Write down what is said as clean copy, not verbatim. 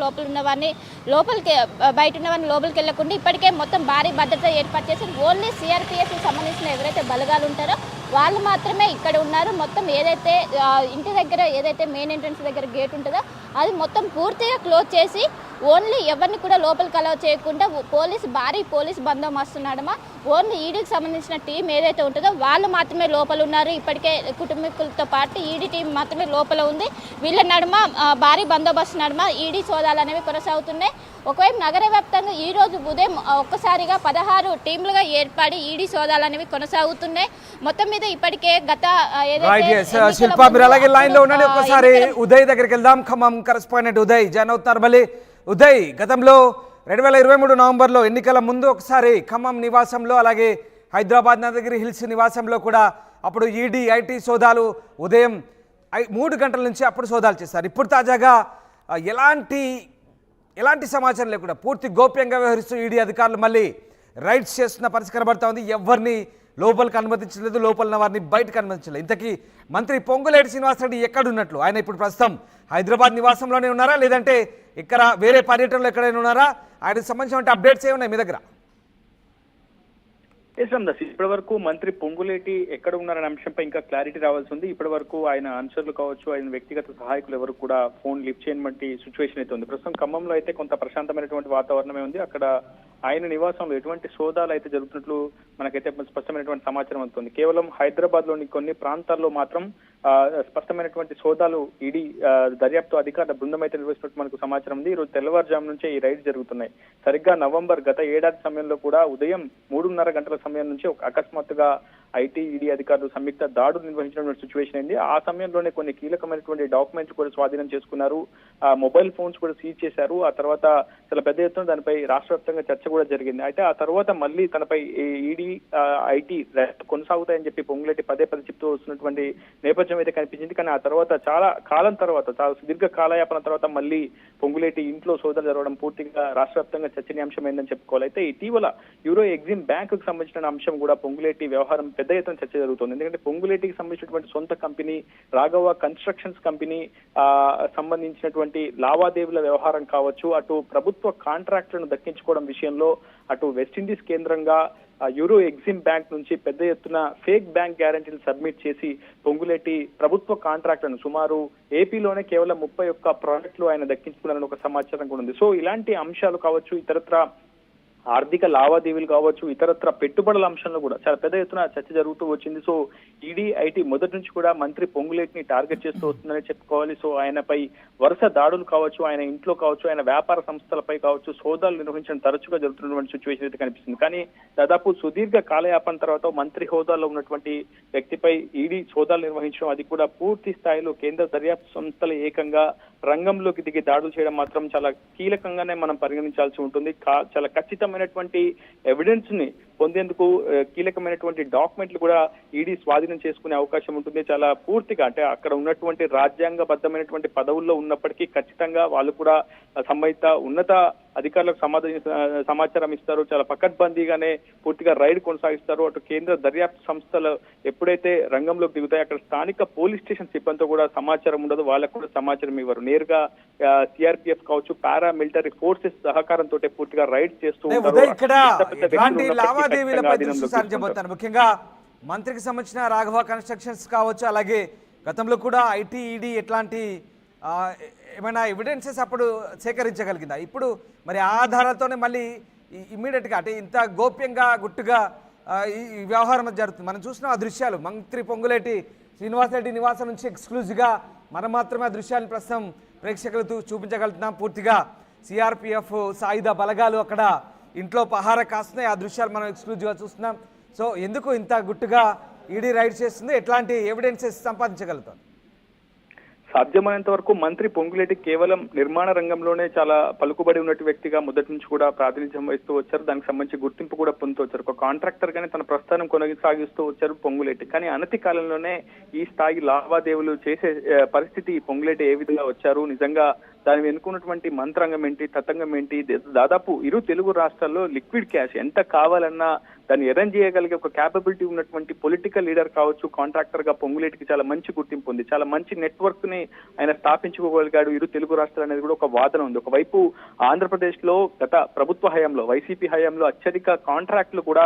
లోపల ఉన్న వారిని లోపలికి బయట ఉన్న వారిని లోపలికి వెళ్ళకుండా ఇప్పటికే మొత్తం భారీ భద్రత ఏర్పాటు చేసి ఓన్లీ సిఆర్పిఎఫ్కి సంబంధించిన ఎవరైతే బలగాలు ఉంటారో వాళ్ళు మాత్రమే ఇక్కడ ఉన్నారు. మొత్తం ఏదైతే ఇంటి దగ్గర ఏదైతే మెయిన్ ఎంట్రన్స్ దగ్గర గేట్ ఉంటుందో అది మొత్తం పూర్తిగా క్లోజ్ చేసి ఓన్లీ ఎవరిని కూడా లోపలికి అలౌ చేయకుండా భారీ పోలీస్ బందోబస్తు ఉన్నాడమా ఓన్లీ ఈడీకి సంబంధించిన టీం ఏదైతే ఉంటుందో వాళ్ళు మాత్రమే లోపల ఉన్నారు. ఇప్పటికే కుటుంబీకులతో పాటు ఈడీ టీం మాత్రమే లోపల ఉంది. వీళ్ళ నడుమ భారీ బందోబస్తు నడుమ ఈడీ సోదాలు అనేవి కొనసాగుతున్నాయి. ఒకవైపు నగర వ్యాప్తంగా ఈ రోజు ఉదయం ఒక్కసారిగా 16 టీంలుగా ఏర్పడి ఈడీ సోదాలు అనేవి కొనసాగుతున్నాయి. మొత్తం మీద ఇప్పటికే గత శిల్పా మీరు అలాగే లైన్ లో ఉండండి. ఒకసారి ఉదయ్ దగ్గరికి వెళ్దాం. ఖమ్మం కరెస్పాండెంట్ ఉదయ్ జాయిన్ అవుతున్నారు. మళ్ళీ ఉదయ్, గతంలో 2023 నవంబర్లో ఎన్నికల ముందు ఒకసారి ఖమ్మం నివాసంలో అలాగే హైదరాబాద్ నగరి హిల్స్ నివాసంలో కూడా అప్పుడు ఈడీ ఐటీ సోదాలు ఉదయం 3 గంటల నుంచి అప్పుడు సోదాలు చేస్తారు. ఇప్పుడు తాజాగా ఎలాంటి సమాచారం లేకుండా పూర్తి గోప్యంగా వ్యవహరిస్తూ ఈడీ అధికారులు మళ్ళీ రైడ్స్ చేస్తున్న పరిస్థితి కనబడతా ఉంది. ఎవరిని లోపలికి అనుమతించలేదు, లోపల ఉన్న వారిని బయటకు అనుమతించలేదు. ఇంతకీ మంత్రి పొంగులేటి శ్రీనివాసరెడ్డి ఎక్కడున్నట్లు? ఆయన ఇప్పుడు ప్రస్తుతం హైదరాబాద్ నివాసంలోనే ఉన్నారా, లేదంటే ఇక్కడ వేరే పర్యటనలో ఎక్కడైనా ఉన్నారా? ఆయనకు సంబంధించిన అప్డేట్స్ ఏమున్నాయి మీ దగ్గర? ఇప్పటి వరకు మంత్రి పొంగులేటి ఎక్కడ ఉన్నారనే అంశంపై ఇంకా క్లారిటీ రావాల్సి ఉంది. ఇప్పటి వరకు ఆయన అనుచరులు కావచ్చు, ఆయన వ్యక్తిగత సహాయకులు ఎవరు కూడా ఫోన్ లిఫ్ట్ చేయనటువంటి సిచ్యువేషన్ అయితే ఉంది. ప్రస్తుతం ఖమ్మంలో అయితే కొంత ప్రశాంతమైనటువంటి వాతావరణమే ఉంది. అక్కడ ఆయన నివాసంలో ఎటువంటి సోదాలు అయితే జరుగుతున్నట్లు మనకైతే స్పష్టమైనటువంటి సమాచారం అందుతుంది. కేవలం హైదరాబాద్ లోని కొన్ని ప్రాంతాల్లో మాత్రం స్పష్టమైనటువంటి సోదాలు ఈడీ దర్యాప్తు అధికారుల బృందం అయితే నిర్వహిస్తున్నట్టు మనకు సమాచారం ఉంది. ఈ రోజు తెల్లవారుజాము నుంచే ఈ రైడ్స్ జరుగుతున్నాయి. సరిగ్గా గత ఏడాది సమయంలో కూడా ఉదయం 3:30 గంటల సమయం నుంచి ఒక అకస్మాత్తుగా ఐటీ ఈడీ అధికారులు సంయుక్త దాడులు నిర్వహించినటువంటి సిచ్యువేషన్ అయింది. ఆ సమయంలోనే కొన్ని కీలకమైనటువంటి డాక్యుమెంట్స్ కూడా స్వాధీనం చేసుకున్నారు. మొబైల్ ఫోన్స్ కూడా సీజ్ చేశారు. ఆ తర్వాత చాలా పెద్ద ఎత్తున దానిపై రాష్ట్ర వ్యాప్తంగా చర్చ కూడా జరిగింది. అయితే ఆ తర్వాత మళ్ళీ తనపై ఈడీ ఐటీ కొనసాగుతాయని చెప్పి పొంగులేటి పదే చెప్తూ వస్తున్నటువంటి నేపథ్యం అయితే కనిపించింది. కానీ ఆ తర్వాత చాలా సుదీర్ఘ కాలయాపన తర్వాత మళ్ళీ పొంగులేటి ఇంట్లో సోదాలు జరగడం పూర్తిగా రాష్ట్ర వ్యాప్తంగా చర్చనీయాంశమైందని చెప్పుకోవాలి. అయితే ఇటీవల యూరో ఎగ్జిమ్ బ్యాంకు కు సంబంధించిన అంశం కూడా పొంగులేటి వ్యవహారం పెద్ద ఎత్తున చర్చ జరుగుతుంది. ఎందుకంటే పొంగులేటికి సంబంధించినటువంటి సొంత కంపెనీ రాఘవ కన్స్ట్రక్షన్స్ కంపెనీ సంబంధించినటువంటి లావాదేవీల వ్యవహారం కావచ్చు, అటు ప్రభుత్వ కాంట్రాక్టులను దక్కించుకోవడం విషయంలో అటు వెస్టిండీస్ కేంద్రంగా యూరో ఎగ్జిమ్ బ్యాంక్ నుంచి పెద్ద ఎత్తున ఫేక్ బ్యాంక్ గ్యారంటీలు సబ్మిట్ చేసి పొంగులేటి ప్రభుత్వ కాంట్రాక్టులను సుమారు ఏపీలోనే కేవలం 31 ప్రాజెక్టులు ఆయన దక్కించుకున్నారని ఒక సమాచారం కూడా ఉంది. సో ఇలాంటి అంశాలు కావచ్చు, ఇతరత్ర ఆర్థిక లావాదేవీలు కావచ్చు, ఇతరత్ర పెట్టుబడుల అంశంలో కూడా చాలా పెద్ద ఎత్తున చర్చ జరుగుతూ వచ్చింది. సో ఈడీ ఐటీ మొదటి నుంచి కూడా మంత్రి పొంగులేటిని టార్గెట్ చేస్తూ వస్తుందని చెప్పుకోవాలి. సో ఆయనపై వరుస దాడులు కావచ్చు, ఆయన ఇంట్లో కావచ్చు, ఆయన వ్యాపార సంస్థలపై కావచ్చు సోదాలు నిర్వహించడం తరచుగా జరుగుతున్నటువంటి సిచ్యువేషన్ అయితే కనిపిస్తుంది. కానీ దాదాపు సుదీర్ఘ కాలయాపన తర్వాత మంత్రి హోదాలో ఉన్నటువంటి వ్యక్తిపై ఈడీ సోదాలు నిర్వహించడం, అది కూడా పూర్తి స్థాయిలో కేంద్ర దర్యాప్తు సంస్థలు ఏకంగా రంగంలోకి దిగి దాడులు చేయడం మాత్రం చాలా కీలకంగానే మనం పరిగణించాల్సి ఉంటుంది. చాలా ఖచ్చితమైనటువంటి ఎవిడెన్స్ ని పొందేందుకు కీలకమైనటువంటి డాక్యుమెంట్లు కూడా ఈడీ స్వాధీనం చేసుకునే అవకాశం ఉంటుంది. చాలా పూర్తిగా అంటే అక్కడ ఉన్నటువంటి రాజ్యాంగబద్ధమైనటువంటి పదవుల్లో ఉన్నప్పటికీ ఖచ్చితంగా వాళ్ళు కూడా సంబంధిత ఉన్నత అధికారులకు సమాచారం ఇస్తారు. చాలా పకడ్బందీగానే పూర్తిగా రైడ్ కొనసాగిస్తారు. అటు కేంద్ర దర్యాప్తు సంస్థలు ఎప్పుడైతే రంగంలోకి దిగుతాయో అక్కడ స్థానిక పోలీస్ స్టేషన్ సిబ్బందితో కూడా సమాచారం ఉండదు, వాళ్ళకు కూడా సమాచారం ఇవ్వరు. నేరుగా సిఆర్పిఎఫ్ కావచ్చు, పారామిలిటరీ ఫోర్సెస్ సహకారంతో పూర్తిగా రైడ్ చేస్తూ ఉంటారు. ముఖ్యంగా మంత్రికి సంబంధించిన రాఘవ కన్స్ట్రక్షన్స్ కావచ్చు, అలాగే గతంలో కూడా ఐటీ ఈడీ ఎట్లాంటి ఏమైనా ఎవిడెన్సెస్ అప్పుడు సేకరించగలిగిందా? ఇప్పుడు మరి ఆ ఆధారాలతోనే మళ్ళీ ఇమ్మీడియట్గా అంటే ఇంత గోప్యంగా గుట్టుగా ఈ వ్యవహారం జరుగుతుంది. మనం చూసిన ఆ దృశ్యాలు మంత్రి పొంగులేటి శ్రీనివాసరెడ్డి నివాసం నుంచి ఎక్స్క్లూజివ్గా మనం మాత్రమే ఆ దృశ్యాలను ప్రస్తుతం ప్రేక్షకులతో చూపించగలుగుతున్నాం. పూర్తిగా సిఆర్పిఎఫ్ సాయుధ బలగాలు అక్కడ ఇంట్లో పహారా కాస్తున్నాయి. ఆ దృశ్యాలు మనం ఎక్స్క్లూజివ్గా చూస్తున్నాం. సో ఎందుకు ఇంత గుట్టుగా ఈడీ రైడ్ చేస్తుంది? ఎట్లాంటి ఎవిడెన్సెస్ సంపాదించగలుగుతాం? సాధ్యమైనంత వరకు మంత్రి పొంగులేటి కేవలం నిర్మాణ రంగంలోనే చాలా పలుకుబడి ఉన్నటువంటి వ్యక్తిగా మొదటి నుంచి కూడా ప్రాతినిధ్యం వహిస్తూ వచ్చారు. దానికి సంబంధించి గుర్తింపు కూడా పొందుతూ వచ్చారు. ఒక కాంట్రాక్టర్ గానే తన ప్రస్థానం కొనసాగిస్తూ వచ్చారు పొంగులేటి. కానీ అనతి కాలంలోనే ఈ స్థాయి లావాదేవీలు చేసే పరిస్థితి పొంగులేటి ఏ విధంగా వచ్చారు, నిజంగా దాని వెనుకున్నటువంటి మంత్రాంగం ఏంటి, తతంగం ఏంటి, దాదాపు ఇరు తెలుగు రాష్ట్రాల్లో లిక్విడ్ క్యాష్ ఎంత కావాలన్నా దాన్ని అరేంజ్ చేయగలిగే ఒక క్యాపబిలిటీ ఉన్నటువంటి పొలిటికల్ లీడర్ కావచ్చు. కాంట్రాక్టర్ గా పొంగులేటికి చాలా మంచి గుర్తింపు ఉంది, చాలా మంచి నెట్వర్క్ ని ఆయన స్థాపించుకోగలిగాడు ఇరు తెలుగు రాష్ట్రాలు అనేది కూడా ఒక వాదన ఉంది. ఒకవైపు ఆంధ్రప్రదేశ్ లో గత ప్రభుత్వ హయాంలో వైసీపీ హయాంలో అత్యధిక కాంట్రాక్టులు కూడా